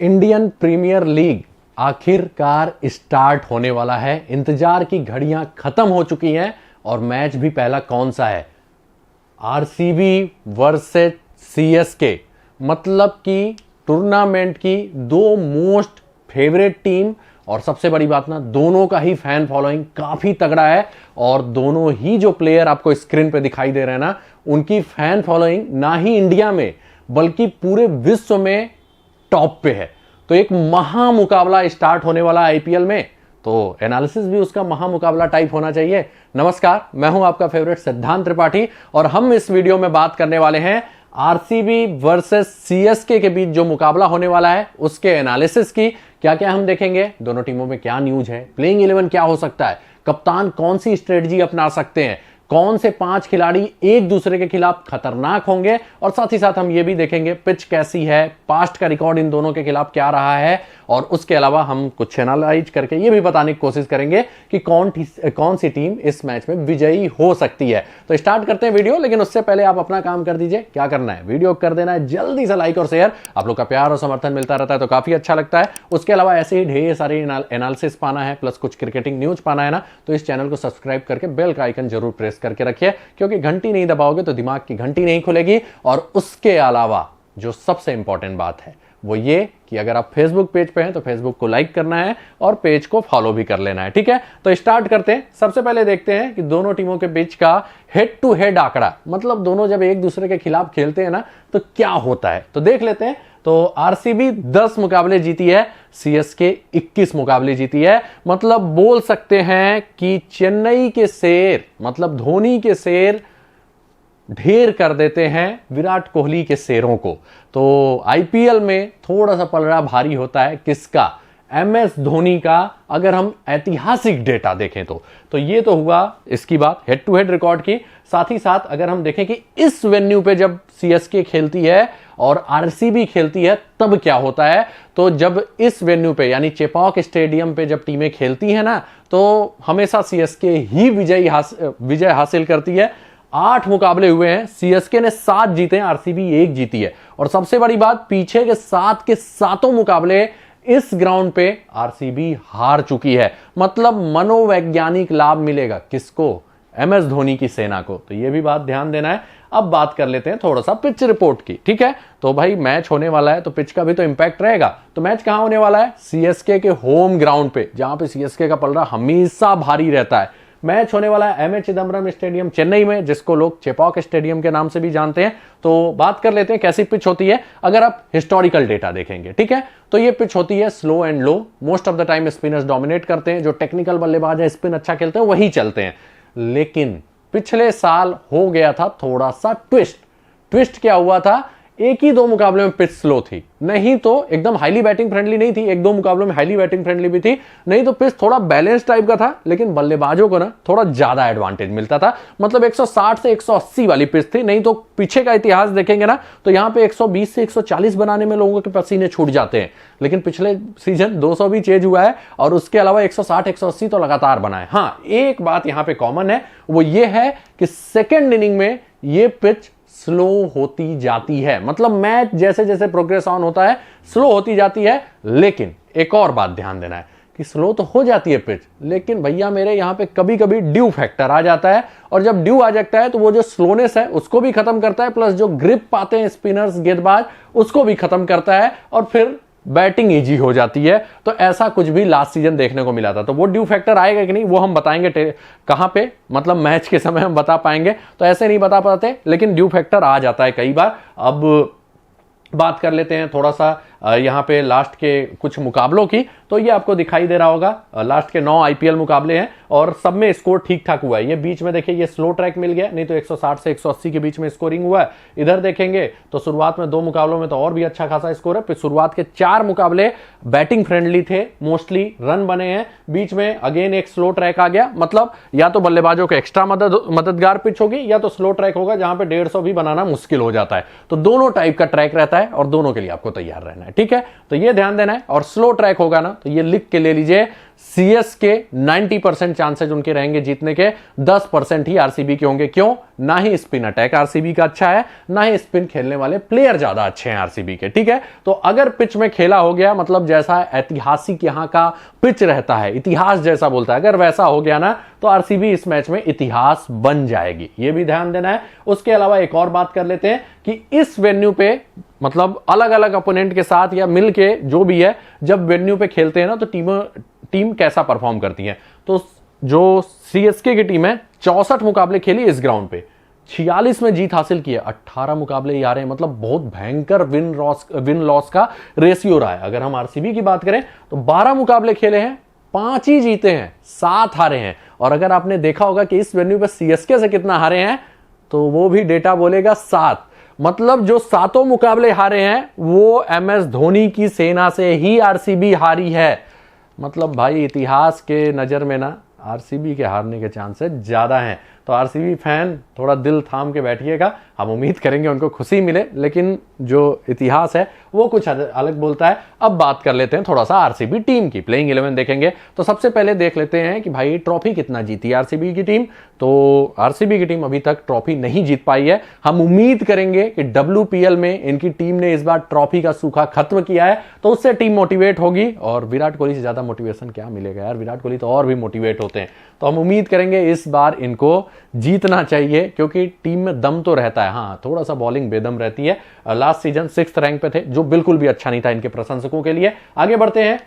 Indian premiere league आखिरकार start होने वाला है। इंतजार की घड़ियां खत्म हो चुकी हैं और मैच भी पहला कौन सा है? RCB versus CSK. मतलब कि टूर्नामेंट की दो मोस्ट फेवरेट टीम, और सबसे बड़ी बात ना, दोनों का ही फैन फॉलोइंग काफी तगड़ा है और दोनों ही जो प्लेयर आपको स्क्रीन पे दिखाई दे रहे हैं ना, उनकी फैन फॉलोइंग ना ही इंडिया में बल्कि पूरे विश्व में टॉप पे है। तो एक महा मुकाबला स्टार्ट होने वाला आईपीएल में, तो एनालिसिस भी उसका महा मुकाबला टाइप होना चाहिए। नमस्कार, मैं हूं आपका फेवरेट सिद्धांत त्रिपाठी और हम इस वीडियो में बात करने वाले हैं आरसीबी वर्सेस सीएसके के बीच जो मुकाबला होने वाला है उसके एनालिसिस की। क्या क्या हम देखेंगे, दोनों टीमों में क्या न्यूज है, प्लेइंग 11 क्या हो सकता है, कप्तान कौन सी स्ट्रेटजी अपना सकते हैं, कौन से 5 खिलाड़ी एक दूसरे के खिलाफ खतरनाक होंगे, और साथ ही साथ हम ये भी देखेंगे पिच कैसी है, पास्ट का रिकॉर्ड इन दोनों के खिलाफ क्या रहा है, और उसके अलावा हम कुछ एनालाइज करके ये भी बताने की कोशिश करेंगे कि कौन सी टीम इस मैच में विजयी हो सकती है। तो स्टार्ट करते हैं वीडियो, लेकिन उससे पहले आप अपना काम कर दीजिए। क्या करना है, वीडियो कर देना है जल्दी से लाइक और शेयर। आप लोग का प्यार और समर्थन मिलता रहता है तो काफी अच्छा लगता है। उसके अलावा ऐसे ही ढेर सारे एनालिसिस पाना है, प्लस कुछ क्रिकेटिंग न्यूज पाना है ना, तो इस चैनल को सब्सक्राइब करके बेल का आइकन जरूर प्रेस करके रखिए, क्योंकि घंटी नहीं दबाओगे तो दिमाग की घंटी नहीं खुलेगी। और उसके अलावा जो सबसे इंपॉर्टेंट बात है वो ये कि अगर आप फेसबुक पेज पे हैं तो फेसबुक को लाइक करना है और पेज को फॉलो भी कर लेना है। ठीक है, तो स्टार्ट करते हैं। सबसे पहले देखते हैं कि दोनों टीमों के बीच का हेड टू हेड आंकड़ा, मतलब दोनों जब एक दूसरे के खिलाफ खेलते हैं ना तो क्या होता है, तो देख लेते हैं। तो आरसीबी 10 मुकाबले जीती है, सीएसके 21 मुकाबले जीती है। मतलब बोल सकते हैं कि चेन्नई के शेर, मतलब धोनी के शेर ढेर कर देते हैं विराट कोहली के शेरों को। तो आईपीएल में थोड़ा सा पलड़ा भारी होता है किसका? एमएस धोनी का। अगर हम ऐतिहासिक डेटा देखें तो ये तो हुआ इसकी बात, हेड टू हेड रिकॉर्ड की। साथ ही साथ अगर हम देखें कि इस वेन्यू पे जब सीएसके खेलती है और आरसीबी खेलती है तब क्या होता है, तो जब इस वेन्यू पे यानी चेपॉक स्टेडियम पे जब टीमें खेलती है ना, तो हमेशा सीएसके ही विजय हासिल करती है। 8 मुकाबले हुए हैं, सीएसके ने 7 जीते हैं, आरसीबी 1 जीती है। और सबसे बड़ी बात, पीछे के 7 के 7 मुकाबले इस ग्राउंड पे आरसीबी हार चुकी है। मतलब मनोवैज्ञानिक लाभ मिलेगा किसको? एमएस धोनी की सेना को। तो ये भी बात ध्यान देना है। अब बात कर लेते हैं थोड़ा सा पिच रिपोर्ट की। ठीक है, तो भाई मैच होने वाला है तो पिच का भी तो इंपैक्ट रहेगा। तो मैच कहां होने वाला है? सीएसके के होम ग्राउंड पे, जहां पे सीएसके का पलड़ा हमेशा भारी रहता है। मैच होने वाला है एमए चिदम्बरम स्टेडियम चेन्नई में, जिसको लोग चेपॉक स्टेडियम के नाम से भी जानते हैं। तो बात कर लेते हैं कैसी पिच होती है। अगर आप हिस्टोरिकल डेटा देखेंगे, ठीक है, तो ये पिच होती है slow and low. Most of the time spinners dominate करते हैं, जो टेक्निकल बल्लेबाज है, स्पिन अच्छा खेलते हैं, वही चलते हैं। लेकिन पिछले साल हो गया था थोड़ा सा ट्विस्ट क्या हुआ था? एक ही 2 मुकाबले में पिच स्लो थी, नहीं तो एकदम हाईली बैटिंग फ्रेंडली नहीं थी। 1-2 मुकाबलों में हाईली बैटिंग फ्रेंडली भी थी, नहीं तो पिच थोड़ा बैलेंस टाइप का था, लेकिन बल्लेबाजों को ना थोड़ा ज्यादा एडवांटेज मिलता था। मतलब 160 से 180 वाली पिच थी। नहीं तो पीछे का इतिहास देखेंगे ना तो यहां पे 120 से 140 बनाने में लोगों के पसीने छूट जाते हैं। लेकिन पिछले सीजन 200 भी चेज हुआ है और उसके अलावा 160 180 तो लगातार बना है। हाँ, एक बात यहां पे कॉमन है, वो ये है कि सेकेंड इनिंग में ये पिच स्लो होती जाती है। मतलब मैच जैसे जैसे प्रोग्रेस ऑन होता है स्लो होती जाती है। लेकिन एक और बात ध्यान देना है कि स्लो तो हो जाती है पिच, लेकिन भैया मेरे यहां पे कभी कभी ड्यू फैक्टर आ जाता है, और जब ड्यू आ जाता है तो वो जो स्लोनेस है उसको भी खत्म करता है, प्लस जो ग्रिप पाते हैं स्पिनर्स गेंदबाज उसको भी खत्म करता है, और फिर बैटिंग इजी हो जाती है। तो ऐसा कुछ भी लास्ट सीजन देखने को मिला था। तो वो ड्यू फैक्टर आएगा कि नहीं वो हम बताएंगे कहां पे, मतलब मैच के समय हम बता पाएंगे। तो ऐसे नहीं बता पाते, लेकिन ड्यू फैक्टर आ जाता है कई बार। अब बात कर लेते हैं थोड़ा सा यहां पे लास्ट के कुछ मुकाबलों की। तो ये आपको दिखाई दे रहा होगा लास्ट के 9 आईपीएल मुकाबले हैं और सब में स्कोर ठीक ठाक हुआ है। ये बीच में देखिए ये स्लो ट्रैक मिल गया, नहीं तो 160 से 180 के बीच में स्कोरिंग हुआ है। इधर देखेंगे तो शुरुआत में 2 मुकाबलों में तो और भी अच्छा खासा स्कोर है। फिर शुरुआत के 4 मुकाबले बैटिंग फ्रेंडली थे, मोस्टली रन बने हैं। बीच में अगेन एक स्लो ट्रैक आ गया, मतलब या तो बल्लेबाजों को एक्स्ट्रा मददगार पिच होगी या तो स्लो ट्रैक होगा जहां पे 150 भी बनाना मुश्किल हो जाता है। तो दोनों टाइप का ट्रैक रहता है। है और दोनों के लिए आपको तैयार रहना है, ठीक है। तो ये ध्यान देना है। और स्लो ट्रैक होगा ना तो ये लिख के ले लीजिए, सीएसके 90% चांसेज उनके रहेंगे जीतने के, 10% ही आरसीबी के होंगे। क्यों? ना ही स्पिन अटैक आरसीबी का अच्छा है, ना ही स्पिन खेलने वाले प्लेयर ज्यादा अच्छे हैं आरसीबी के, ठीक है। तो अगर पिच में खेला हो गया, मतलब जैसा ऐतिहासिक यहां का पिच रहता है, इतिहास जैसा बोलता है, अगर वैसा हो गया ना तो आरसीबी इस मैच में इतिहास बन जाएगी, ये भी ध्यान देना है। उसके अलावा एक और बात कर लेते हैं कि इस वेन्यू पे, मतलब अलग अलग अपोनेंट के साथ या मिलके जो भी है, जब वेन्यू पे खेलते हैं ना तो टीम कैसा परफॉर्म करती है। तो जो सीएसके की टीम है 64 मुकाबले खेली इस ग्राउंड पे, 46 में जीत हासिल की है, 18 मुकाबले ही आ रहे हैं, मतलब बहुत भयंकर विन लॉस का रेशियो रहा है। अगर हम आरसीबी की बात करें तो 12 मुकाबले खेले हैं, 5 ही जीते हैं, 7 हारे हैं। और अगर आपने देखा होगा कि इस वेन्यू पे सीएसके से कितना हारे हैं, तो वो भी डेटा बोलेगा 7। मतलब जो 7 मुकाबले हारे हैं वो एमएस धोनी की सेना से ही आरसीबी हारी है। मतलब भाई इतिहास के नजर में ना आरसीबी के हारने के चांसेस ज्यादा हैं। तो आरसीबी फैन थोड़ा दिल थाम के बैठिएगा, हम उम्मीद करेंगे उनको खुशी मिले, लेकिन जो इतिहास है वो कुछ अलग बोलता है। अब बात कर लेते हैं थोड़ा सा आरसीबी टीम की, प्लेइंग 11 देखेंगे। तो सबसे पहले देख लेते हैं कि भाई ट्रॉफी कितना जीती आरसीबी की टीम। तो आरसीबी की टीम अभी तक ट्रॉफी नहीं जीत पाई है। हम उम्मीद करेंगे कि डब्ल्यूपीएल में इनकी टीम ने इस बार ट्रॉफी का सूखा खत्म किया है, तो उससे टीम मोटिवेट होगी। और विराट कोहली से ज्यादा मोटिवेशन क्या मिलेगा यार, विराट कोहली तो और भी मोटिवेट होते हैं। तो हम उम्मीद करेंगे इस बार इनको जीतना चाहिए, क्योंकि टीम में दम तो रहता है। हाँ, थोड़ा सा बॉलिंग बेदम रहती है। लास्ट सीजन 6th रैंक पे थे, जो बिल्कुल भी अच्छा नहीं था इनके प्रशंसकों के लिए। आगे बढ़ते हैं,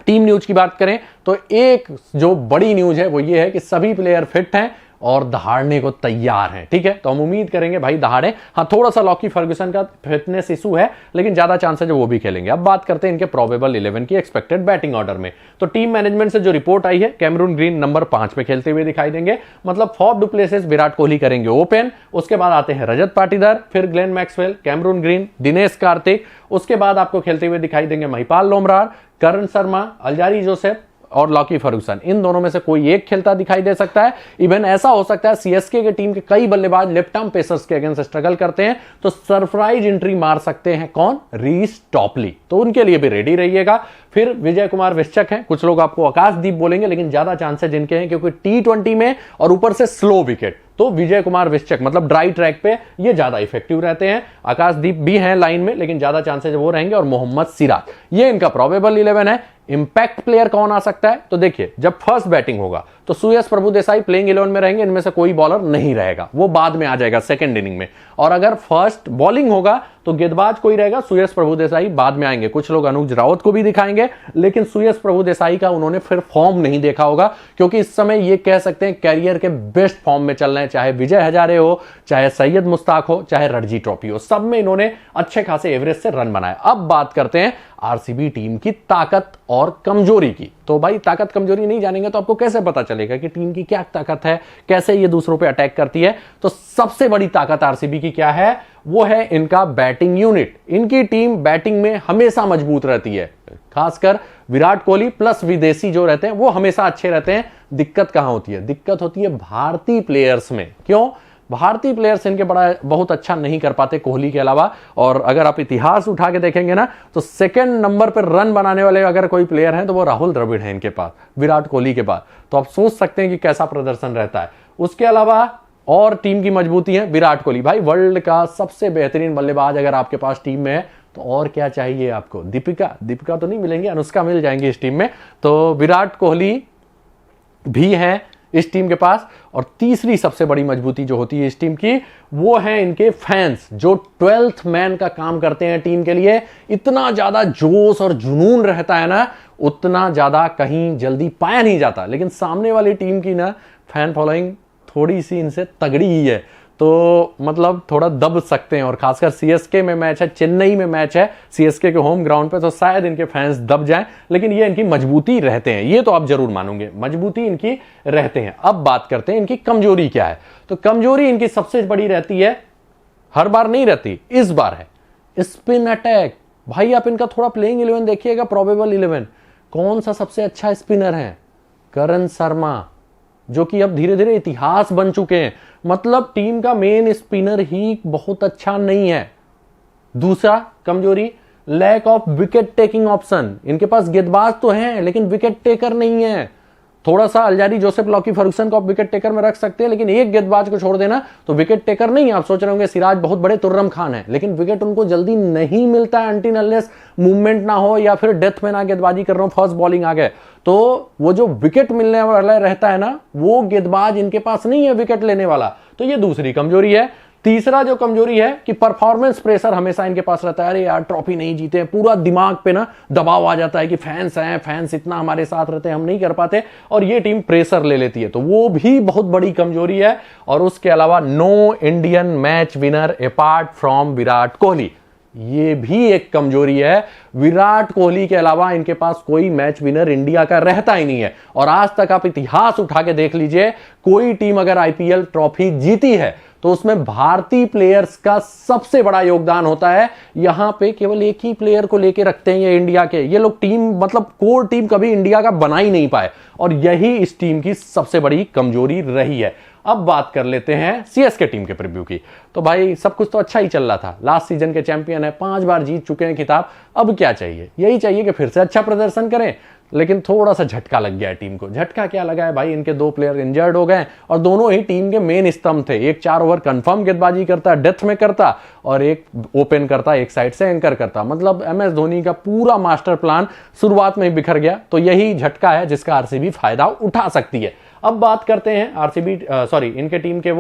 टीम न्यूज की बात करें तो एक जो बड़ी न्यूज है वो ये है कि सभी प्लेयर फिट हैं और दहाड़ने को तैयार हैं, ठीक है। तो हम उम्मीद करेंगे भाई दहाड़े। हाँ, थोड़ा सा लॉकी फर्ग्यूसन का फिटनेस इशू है, लेकिन ज्यादा चांस है जो वो भी खेलेंगे। अब बात करते हैं इनके प्रोबेबल 11 की एक्सपेक्टेड बैटिंग ऑर्डर में। तो टीम मैनेजमेंट से जो रिपोर्ट आई है, कैमरून ग्रीन नंबर 5 पे खेलते हुए दिखाई देंगे, मतलब फॉफ डू प्लेसेस विराट कोहली करेंगे ओपन। उसके बाद आते हैं रजत पाटीदार, फिर Glenn Maxwell, Cameron Green, Dinesh Karthik. उसके बाद आपको खेलते हुए दिखाई देंगे महिपाल लोमरार, करण शर्मा, अल्जारी जोसेफ और लॉकी फर्ग्यूसन। इन दोनों में से कोई एक खेलता दिखाई दे सकता है। इवन ऐसा हो सकता है सीएसके के टीम के कई बल्लेबाज लेफ्ट आर्म पेसर्स के अगेंस्ट स्ट्रगल करते हैं, तो सरप्राइज एंट्री मार सकते हैं कौन? Reece Topley. तो उनके लिए भी रेडी रहिएगा। फिर विजय कुमार विश्चक हैं, कुछ लोग आपको आकाशदीप बोलेंगे, लेकिन ज्यादा चांसेस जिनके हैं क्योंकि टी20 में और ऊपर से स्लो विकेट, तो विजय कुमार विश्चक मतलब ड्राई ट्रैक पे ये ज्यादा इफेक्टिव रहते हैं। आकाशदीप भी हैं लाइन में, लेकिन ज्यादा चांसेस वो रहेंगे। और मोहम्मद सिराज, ये इनका प्रोबेबल 11 है। इंपैक्ट प्लेयर कौन आ सकता है? तो देखिए, जब फर्स्ट बैटिंग होगा तो सुयश प्रभुदेसाई प्लेइंग 11 में रहेंगे। इनमें से कोई बॉलर नहीं रहेगा, वो बाद में आ जाएगा सेकंड इनिंग में। और अगर फर्स्ट बॉलिंग होगा तो गेंदबाज कोई रहेगा, सुयश प्रभुदेसाई बाद में आएंगे। कुछ लोग अनुज रावत को भी दिखाएंगे, लेकिन सुयश प्रभुदेसाई का उन्होंने फिर फॉर्म नहीं देखा होगा, क्योंकि इस समय ये कह सकते हैं कैरियर के बेस्ट फॉर्म में चल रहे हैं। चाहे विजय हजारे हो, चाहे सैयद मुश्ताक हो, चाहे रणजी ट्रॉफी हो, सब में इन्होंने अच्छे खासे एवरेज से रन बनाए। अब बात करते हैं आरसीबी टीम की ताकत और कमजोरी की। तो भाई ताकत कमजोरी नहीं जानेंगे तो आपको कैसे पता चलेगा कि टीम की क्या ताकत है, कैसे ये दूसरों पे अटैक करती है। तो सबसे बड़ी ताकत आरसीबी की क्या है? वो है इनका बैटिंग यूनिट। इनकी टीम बैटिंग में हमेशा मजबूत रहती है, खासकर विराट कोहली प्लस विदेशी जो रहते हैं वो हमेशा अच्छे रहते हैं। दिक्कत कहां होती है? दिक्कत होती है भारतीय प्लेयर्स में। क्यों? भारतीय प्लेयर्स इनके बहुत अच्छा नहीं कर पाते कोहली के अलावा। और अगर आप इतिहास उठा के देखेंगे ना तो सेकंड नंबर पर रन बनाने वाले अगर कोई प्लेयर हैं तो वो राहुल द्रविड़ हैं इनके पास, विराट कोहली के पास। तो आप सोच सकते हैं कि कैसा प्रदर्शन रहता है। उसके अलावा और टीम की मजबूती है विराट कोहली, भाई वर्ल्ड का सबसे बेहतरीन बल्लेबाज अगर आपके पास टीम में है तो और क्या चाहिए आपको? दीपिका तो नहीं मिलेंगी, अनुष्का मिल जाएंगी इस टीम में। तो विराट कोहली भी है इस टीम के पास। और तीसरी सबसे बड़ी मजबूती जो होती है इस टीम की, वो है इनके फैंस, जो 12th मैन का काम करते हैं टीम के लिए। इतना ज्यादा जोश और जुनून रहता है ना, उतना ज्यादा कहीं जल्दी पाया नहीं जाता। लेकिन सामने वाली टीम की ना फैन फॉलोइंग थोड़ी सी इनसे तगड़ी ही है, तो मतलब थोड़ा दब सकते हैं। और खासकर सीएसके में मैच है, चेन्नई में मैच है सीएसके के होम ग्राउंड पे, तो शायद इनके फैंस दब जाएं। लेकिन ये इनकी मजबूती रहते हैं, ये तो आप जरूर मानोगे, मजबूती इनकी रहते हैं। अब बात करते हैं इनकी कमजोरी क्या है। तो कमजोरी इनकी सबसे बड़ी रहती है, हर बार नहीं रहती, इस बार है स्पिन अटैक। भाई आप इनका थोड़ा प्लेइंग 11 देखिएगा, प्रोबेबल 11, कौन सा सबसे अच्छा स्पिनर है? करण शर्मा, जो कि अब धीरे धीरे इतिहास बन चुके हैं। मतलब टीम का मेन स्पिनर ही बहुत अच्छा नहीं है, दूसरा कमजोरी, lack of wicket taking option. इनके पास गेंदबाज तो हैं लेकिन विकेट टेकर नहीं है। थोड़ा सा अल्जारी, जोसेफ, लॉकी फर्गुसन को आप विकेट टेकर में रख सकते हैं, लेकिन एक गेंदबाज को छोड़ देना तो विकेट टेकर नहीं है। आप सोच रहे होंगे सिराज बहुत बड़े तुर्रम खान है, लेकिन विकेट उनको जल्दी नहीं मिलता है अनटिल अनलेस मूवमेंट ना हो या फिर डेथ में ना गेंदबाजी कर रहा हूं, फर्स्ट बॉलिंग आ गए तो वो जो विकेट मिलने वाला रहता है ना, वो गेंदबाज इनके पास नहीं है विकेट लेने वाला। तो ये दूसरी कमजोरी है। तीसरा जो कमजोरी है कि परफॉर्मेंस प्रेशर हमेशा इनके पास रहता है। अरे यार ट्रॉफी नहीं जीते, पूरा दिमाग पे ना दबाव आ जाता है कि फैंस हैं, फैंस इतना हमारे साथ रहते हैं, हम नहीं कर पाते, और ये टीम प्रेशर ले लेती है, तो वो भी बहुत बड़ी कमजोरी है। और उसके अलावा no Indian match winner apart from Virat Kohli, ये भी एक कमजोरी है। विराट कोहली के अलावा इनके पास कोई मैच विनर इंडिया का रहता ही नहीं है। और आज तक आप इतिहास उठा के देख लीजिए, कोई टीम अगर आईपीएल ट्रॉफी जीती है तो उसमें भारतीय प्लेयर्स का सबसे बड़ा योगदान होता है। यहां पे केवल एक ही प्लेयर को लेके रखते हैं ये इंडिया के, ये लोग टीम मतलब कोर टीम कभी इंडिया का बना ही नहीं पाए, और यही इस टीम की सबसे बड़ी कमजोरी रही है। अब बात कर लेते हैं सीएसके टीम के प्रीव्यू की। तो भाई सब कुछ तो अच्छा ही चल रहा था, लास्ट सीजन के चैंपियन है, 5 बार जीत चुके हैं खिताब, अब क्या चाहिए? यही चाहिए कि फिर से अच्छा प्रदर्शन करें। लेकिन थोड़ा सा झटका लग गया है टीम को। झटका क्या लगा है भाई, इनके 2 प्लेयर इंजर्ड हो गए और दोनों ही टीम के मेन स्तंभ थे। एक 4 ओवर कंफर्म गेंदबाजी करता, डेथ में करता, और एक ओपन करता, एक साइड से एंकर करता। मतलब एमएस धोनी का पूरा मास्टर प्लान शुरुआत में ही बिखर गया। तो यही झटका है जिसका आरसीबी फायदा उठा सकती है। अब बात करते हैं आरसीबी इनके टीम के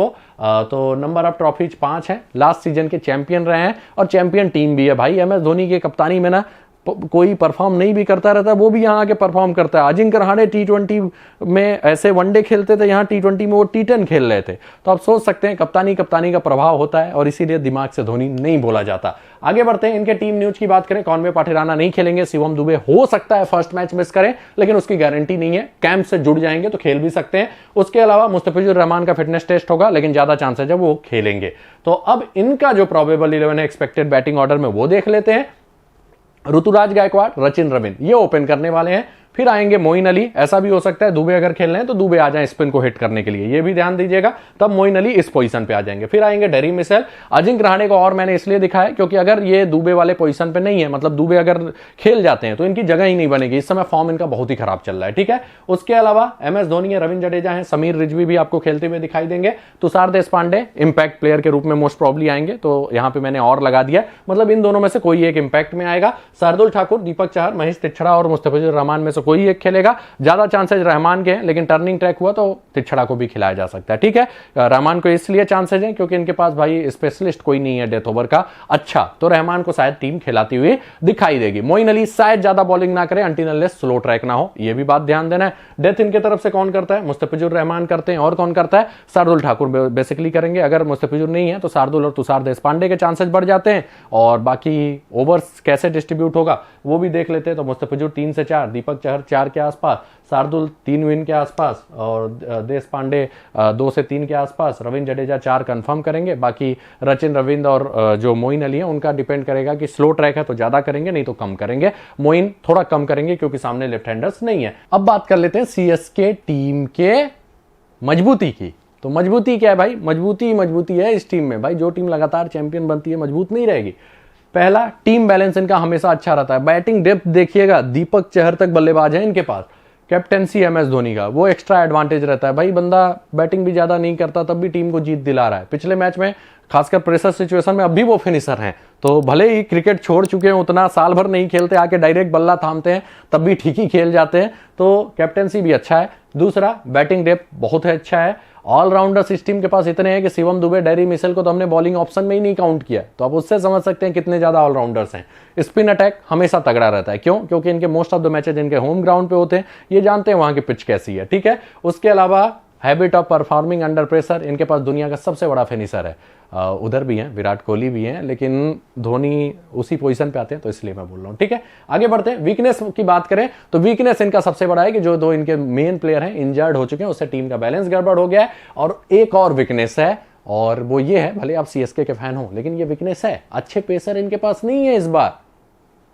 तो नंबर ऑफ ट्रॉफीज 5 है, लास्ट सीजन के चैंपियन रहे हैं और चैंपियन टीम भी है भाई। एमएस धोनी की कप्तानी में ना कोई परफॉर्म नहीं भी करता रहता, वो भी यहाँ आके परफॉर्म करता है। अजिंक्य रहाणे T20 में ऐसे वनडे खेलते थे, यहाँ T20 में वो T10 खेल रहे थे। तो आप सोच सकते हैं कप्तानी का प्रभाव होता है, और इसीलिए दिमाग से धोनी नहीं बोला जाता। आगे बढ़ते हैं, इनके टीम न्यूज की बात करें, कॉनवे पाठेराना नहीं खेलेंगे, शिवम दुबे हो सकता है फर्स्ट मैच मिस करें, लेकिन उसकी गारंटी नहीं है। कैंप से जुड़ जाएंगे तो खेल भी सकते हैं। उसके अलावा मुस्तफिजुर रहमान का फिटनेस टेस्ट होगा, लेकिन ज्यादा चांस है जब वो खेलेंगे। तो अब इनका जो प्रोबेबल 11 है एक्सपेक्टेड बैटिंग ऑर्डर में, वो देख लेते हैं। ऋतुराज गायकवाड़, रचिन रविंद्र, ये ओपन करने वाले हैं। फिर आएंगे मोइन अली। ऐसा भी हो सकता है दुबे अगर खेल रहे हैं तो दुबे आ जाए स्पिन को हिट करने के लिए, ये भी ध्यान दीजिएगा, तब मोइन अली इस पोजीशन पे आ जाएंगे। फिर आएंगे डेरी मिशेल। अजिंक्य रहाणे को और मैंने इसलिए दिखाया क्योंकि अगर ये दुबे वाले पोजीशन पे नहीं है, मतलब दुबे अगर खेल जाते हैं तो इनकी जगह ही नहीं बनेगी। इस समय फॉर्म इनका बहुत ही खराब चल रहा है, ठीक है। उसके अलावा एमएस धोनी है, रविंद्र जडेजा है, समीर रिजवी भी आपको खेलते हुए दिखाई देंगे। तुषार देशपांडे इंपैक्ट प्लेयर के रूप में मोस्ट प्रॉब्ली आएंगे, तो यहां पे मैंने और लगा दिया, मतलब इन दोनों में से कोई एक इंपैक्ट में आएगा। शार्दुल ठाकुर, दीपक चहर, महेश तिच्छड़ा और मुस्तफिजुर रहमान में से कोई एक खेलेगा। ज्यादा चांसेस रहमान के हैं, लेकिन टर्निंग ट्रैक हुआ तो तिच्छड़ा को भी खिलाया जा सकता है, ठीक है। रहमान को इसलिए चांसेस हैं क्योंकि इनके पास भाई स्पेशलिस्ट कोई नहीं है डेथ ओवर का अच्छा, तो रहमान को शायद टीम खिलाती हुई दिखाई देगी। मोइन अली शायद ज्यादा बॉलिंग ना करे अनटिल अनलेस स्लो ट्रैक ना हो, ये भी बात ध्यान देना है। डेथ इनके तरफ से कौन करता है? मुस्तफिजुर रहमान करते हैं, और कौन करता है? शार्दुल ठाकुर बेसिकली करेंगे। अगर मुस्तफिजुर नहीं है तो शार्दुल और तुषार देशपांडे के चांसेस बढ़ जाते हैं। और बाकी ओवर्स कैसे डिस्ट्रीब्यूट होगा वो भी देख लेते हैं। तो मुस्तफिजुर 3 से 4, दीपक चहर 4 के आसपास, शार्दुल 3 विन के आसपास, और देशपांडे 2 से 3 के आसपास, रविंद्र जडेजा 4 कंफर्म करेंगे। बाकी रचिन रविंद्र और जो मोइन अली है उनका डिपेंड करेगा कि स्लो ट्रैक है तो ज्यादा करेंगे, नहीं तो कम करेंगे। मोइन थोड़ा कम करेंगे क्योंकि सामने लेफ्ट हैंडर्स नहीं है। अब बात कर लेते हैं सीएसके टीम के मजबूती की। तो मजबूती क्या है भाई? मजबूती है इस टीम में भाई। जो टीम लगातार चैंपियन बनती है मजबूत नहीं रहेगी। पहला, टीम बैलेंस इनका हमेशा अच्छा रहता है। बैटिंग डेप्थ देखिएगा, दीपक चहर तक बल्लेबाज है इनके पास। कैप्टेंसी एमएस धोनी का वो एक्स्ट्रा एडवांटेज रहता है भाई। बंदा बैटिंग भी ज्यादा नहीं करता तब भी टीम को जीत दिला रहा है। पिछले मैच में खासकर प्रेशर सिचुएशन में अब भी वो फिनिशर हैं, तो भले ही क्रिकेट छोड़ चुके हैं, उतना साल भर नहीं खेलते, आके डायरेक्ट बल्ला थामते हैं तब भी ठीक ही खेल जाते हैं। तो कैप्टेंसी भी अच्छा है। दूसरा, बैटिंग डेप्थ बहुत है, अच्छा है। ऑलराउंडर्स इस टीम के पास इतने हैं कि शिवम दुबे, डेरी मिशेल को तो हमने बॉलिंग ऑप्शन में ही नहीं काउंट किया, तो आप उससे समझ सकते हैं कितने ज्यादा ऑलराउंडर्स हैं। स्पिन अटैक हमेशा तगड़ा रहता है। क्यों? क्योंकि इनके मोस्ट ऑफ द मैचेज इनके होम ग्राउंड पे होते हैं, ये जानते हैं वहां की पिच कैसी है, ठीक है। उसके अलावा habit of performing under pressure, इनके पास दुनिया का सबसे बड़ा फिनिशर है। उधर भी हैं, विराट कोहली भी हैं, लेकिन धोनी उसी पोजीशन पे आते हैं, तो इसलिए मैं बोल रहा हूं, ठीक है। आगे बढ़ते हैं। वीकनेस की बात करें तो वीकनेस इनका सबसे बड़ा है कि जो 2 इनके मेन प्लेयर हैं इंजर्ड हो चुके हैं, उससे टीम का बैलेंस गड़बड़ हो गया है। और एक और वीकनेस है, और वो ये है, भले आप सीएसके के फैन हो लेकिन ये वीकनेस है, अच्छे पेसर इनके पास नहीं है इस बार।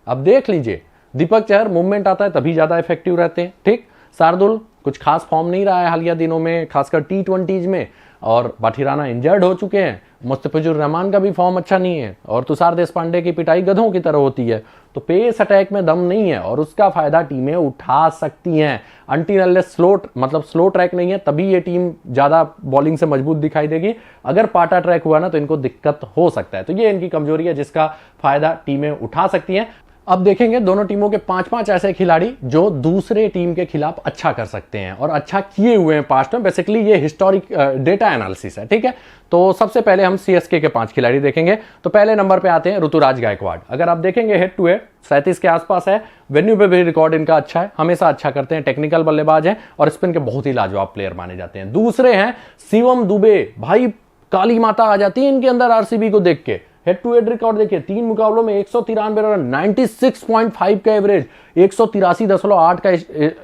अब देख लीजिए, दीपक चहर मूवमेंट आता है तभी ज्यादा इफेक्टिव रहते हैं, ठीक। शार्दुल कुछ खास फॉर्म नहीं रहा है हालिया दिनों में, खासकर T20s में। और बाठिराना इंजर्ड हो चुके हैं, मुस्तफिजुर रहमान का भी फॉर्म अच्छा नहीं है और तुषार देशपांडे की पिटाई गधों की तरह होती है। तो पेस अटैक में दम नहीं है और उसका फायदा टीमें उठा सकती हैं। अनटिल अनलेस स्लो ट्रैक नहीं है तभी ये टीम ज्यादा बॉलिंग से मजबूत दिखाई देगी। अगर पाटा ट्रैक हुआ ना तो इनको दिक्कत हो सकता है। तो ये इनकी कमजोरी है जिसका फायदा टीमें उठा सकती हैं। अब देखेंगे दोनों टीमों के 5-5 ऐसे खिलाड़ी जो दूसरे टीम के खिलाफ अच्छा कर सकते हैं और अच्छा किए हुए हैं पास्ट में। बेसिकली ये हिस्टोरिक डेटा एनालिसिस है, ठीक है। तो सबसे पहले हम सीएसके के 5 खिलाड़ी देखेंगे। तो पहले नंबर पे आते हैं ऋतुराज गायकवाड़। अगर आप देखेंगे हेड टू हेड 37 के आसपास है, वेन्यू पे भी रिकॉर्ड इनका अच्छा है, हमेशा अच्छा करते हैं, टेक्निकल बल्लेबाज हैं और स्पिन के बहुत ही लाजवाब प्लेयर माने जाते हैं। दूसरे हैं शिवम दुबे। भाई काली माता आ जाती है इनके अंदर आरसीबी को देख के। हेड टू हेड रिकॉर्ड देखिए, 3 मुकाबलों में 193 रन, 96.5 का एवरेज, 183.8 का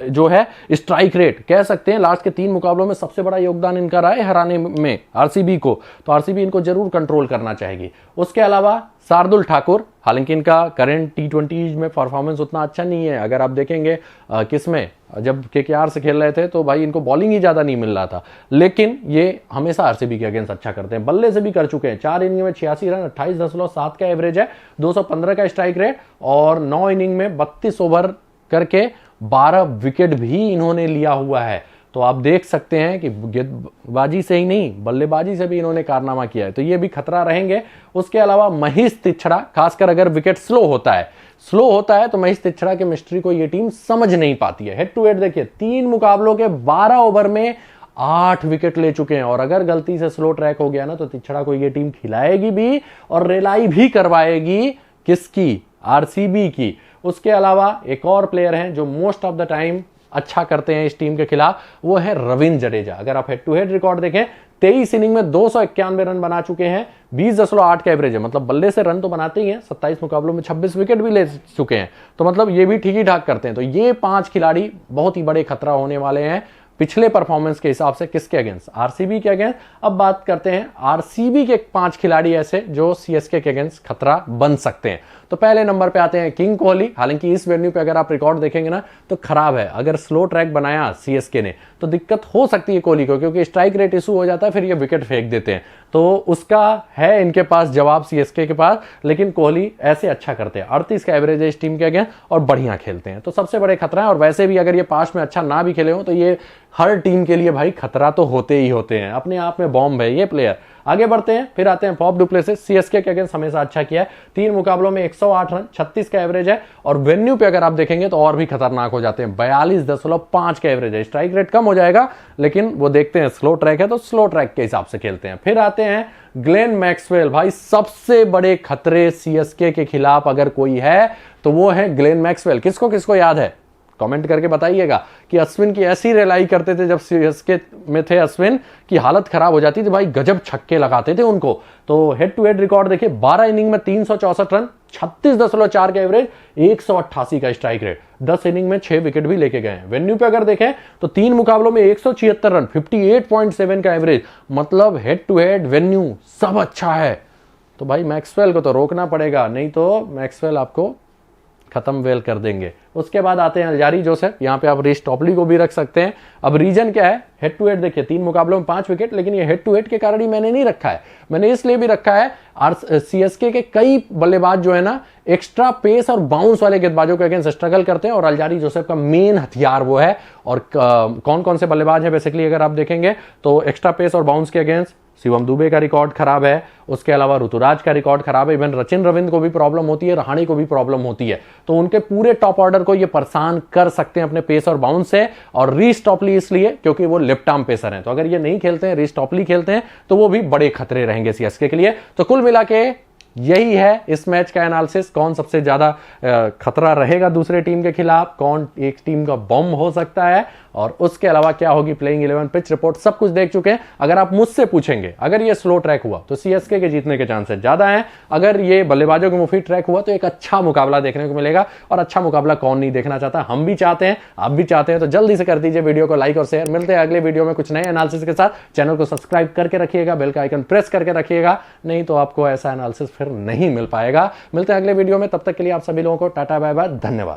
जो है स्ट्राइक रेट। कह सकते हैं लास्ट के 3 मुकाबलों में सबसे बड़ा योगदान इनका रहा है हराने में आरसीबी को। तो आरसीबी इनको जरूर कंट्रोल करना चाहेगी। उसके अलावा शार्दुल ठाकुर, हालांकि इनका करंट टी20 में परफॉर्मेंस उतना अच्छा नहीं है। अगर आप देखेंगे किसमें जब केकेआर से खेल रहे थे तो भाई इनको बॉलिंग ही ज्यादा नहीं मिल रहा था, लेकिन ये हमेशा आरसीबी के अगेंस्ट अच्छा करते हैं। बल्ले से भी कर चुके हैं, 4 इनिंग में 86 रन, 28.7 का एवरेज है, 215 का स्ट्राइक रेट और 9 इनिंग में 32 ओवर करके 12 विकेट भी इन्होंने लिया हुआ है। तो आप देख सकते हैं कि गेंदबाजी से ही नहीं बल्लेबाजी से भी इन्होंने कारनामा किया है, तो ये भी खतरा रहेंगे। उसके अलावा महेश तिछड़ा, खासकर अगर विकेट स्लो होता है तो महेश तिछड़ा के मिस्ट्री को ये टीम समझ नहीं पाती है। हेड टू हेड देखिए, 3 मुकाबलों के 12 ओवर में 8 विकेट ले चुके हैं और अगर गलती से स्लो ट्रैक हो गया ना तो तिछड़ा को ये टीम खिलाएगी भी और रेलाई भी करवाएगी। किसकी? आरसीबी की। उसके अलावा एक और प्लेयर हैं जो मोस्ट ऑफ द टाइम अच्छा करते हैं इस टीम के खिलाफ, वो है रविंद्र जडेजा। अगर आप हेड टू हेड रिकॉर्ड देखें, 23 इनिंग में 291 रन बना चुके हैं, 20.8 का एवरेज है। मतलब बल्ले से रन तो बनाते ही हैं, 27 मुकाबलों में 26 विकेट भी ले चुके हैं, तो मतलब ये भी ठीक ही ठाक करते हैं। तो ये 5 खिलाड़ी बहुत ही बड़े खतरा होने वाले हैं पिछले परफॉर्मेंस के हिसाब से। किसके अगेंस्ट? आरसीबी के अगेंस्ट। अब बात करते हैं आरसीबी के 5 खिलाड़ी ऐसे जो सीएसके के अगेंस्ट खतरा बन सकते हैं। तो पहले नंबर पे आते हैं किंग कोहली। हालांकि इस वेन्यू पे अगर आप रिकॉर्ड देखेंगे ना तो खराब है। अगर स्लो ट्रैक बनाया सीएसके ने तो दिक्कत हो सकती है कोहली को, क्योंकि स्ट्राइक रेट इशू हो जाता है, फिर ये विकेट फेंक देते हैं। तो उसका है इनके पास जवाब सीएसके के पास, लेकिन कोहली ऐसे अच्छा करते हैं। 38 का एवरेज है इस टीम के अगेंस्ट और बढ़िया खेलते हैं, तो सबसे बड़े खतरा है। और वैसे भी अगर ये पास्ट में अच्छा ना भी खेले हो तो ये हर टीम के लिए भाई खतरा तो होते ही होते हैं, अपने आप में बॉम्ब है ये प्लेयर। आगे बढ़ते हैं, फिर आते हैं फॉफ डु प्लेसिस। सीएसके के अगेंस्ट हमेशा अच्छा किया है, 3 मुकाबलों में 108 रन, 36 का एवरेज है और वेन्यू पे अगर आप देखेंगे तो और भी खतरनाक हो जाते हैं। 42.5 का एवरेज है, स्ट्राइक रेट कम हो जाएगा, लेकिन वो देखते हैं स्लो ट्रैक है तो स्लो ट्रैक के हिसाब से खेलते हैं। फिर आते हैं ग्लेन मैक्सवेल। भाई सबसे बड़े खतरे सीएसके के खिलाफ अगर कोई है तो वो है ग्लेन मैक्सवेल। किसको किसको याद है कमेंट करके बताइएगा कि अश्विन की ऐसी रेलाई करते थे जब सीएसके में थे अश्विन की हालत खराब हो जाती थी, भाई गजब छक्के लगाते थे उनको। तो हेड टू हेड रिकॉर्ड देखिए, 12 इनिंग में 364 रन, 36.4 का एवरेज, 188 का स्ट्राइक रेट, 10 इनिंग में 6 विकेट भी लेके गए हैं। वेन्यू पे अगर देखें तो 3 मुकाबलों में 176 रन, 58.7 का एवरेज। मतलब हेड टू हेड वेन्यू सब अच्छा है। तो भाई मैक्सवेल को तो रोकना पड़ेगा, नहीं तो मैक्सवेल आपको खत्म वेल कर देंगे। उसके बाद आते हैं अल्जारी जोसेफ। यहाँ पे आप रीस टॉपली को भी रख सकते हैं। अब रीजन क्या है? हेड टू हेड देखिए, 3 मुकाबलों में 5 विकेट, लेकिन ये हेड टू हेड के कारण ही मैंने नहीं रखा है। मैंने इसलिए भी रखा है सीएसके के कई बल्लेबाज जो है ना एक्स्ट्रा पेस और बाउंस वाले गेंदबाजों के अगेंस्ट स्ट्रगल करते हैं और अल्जारी जोसेफ का मेन हथियार वो है। और कौन कौन से बल्लेबाज हैं बेसिकली अगर आप देखेंगे तो एक्स्ट्रा पेस और बाउंस के अगेंस्ट शिवम दुबे का रिकॉर्ड खराब है, उसके अलावा ऋतुराज का रिकॉर्ड खराब है, इवन सचिन रविंद्र को भी प्रॉब्लम होती है, रहाणे को भी प्रॉब्लम होती है। तो उनके पूरे टॉप ऑर्डर को ये परेशान कर सकते हैं अपने पेस और बाउंस से। और रीस टॉपली इसलिए क्योंकि वो लेफ्ट आर्म पेसर हैं, तो अगर ये नहीं खेलते हैं, रीस टॉपली खेलते हैं, तो वो भी बड़े खतरे रहेंगे सीएसके के लिए। तो कुल मिला के यही है इस मैच का एनालिसिस। कौन सबसे ज्यादा खतरा रहेगा दूसरे टीम के खिलाफ, कौन एक टीम का बॉम्ब हो सकता है, और उसके अलावा क्या होगी प्लेइंग 11, पिच रिपोर्ट, सब कुछ देख चुके हैं। अगर आप मुझसे पूछेंगे अगर ये स्लो ट्रैक हुआ तो सीएसके के जीतने के चांसेस ज्यादा हैं। अगर ये बल्लेबाजों के मुफीद ट्रैक हुआ तो एक अच्छा मुकाबला देखने को मिलेगा। और अच्छा मुकाबला कौन नहीं देखना चाहता, हम भी चाहते हैं, आप भी चाहते हैं। तो जल्दी से कर दीजिए वीडियो को लाइक और शेयर। मिलते हैं अगले वीडियो में कुछ नए एनालिसिस के साथ। चैनल को सब्सक्राइब करके रखिएगा, बेल का आइकन प्रेस करके रखिएगा, नहीं तो आपको ऐसा एनालिसिस फिर नहीं मिल पाएगा। मिलते हैं अगले वीडियो में, तब तक के लिए आप सभी लोगों को टाटा बाय बाय, धन्यवाद।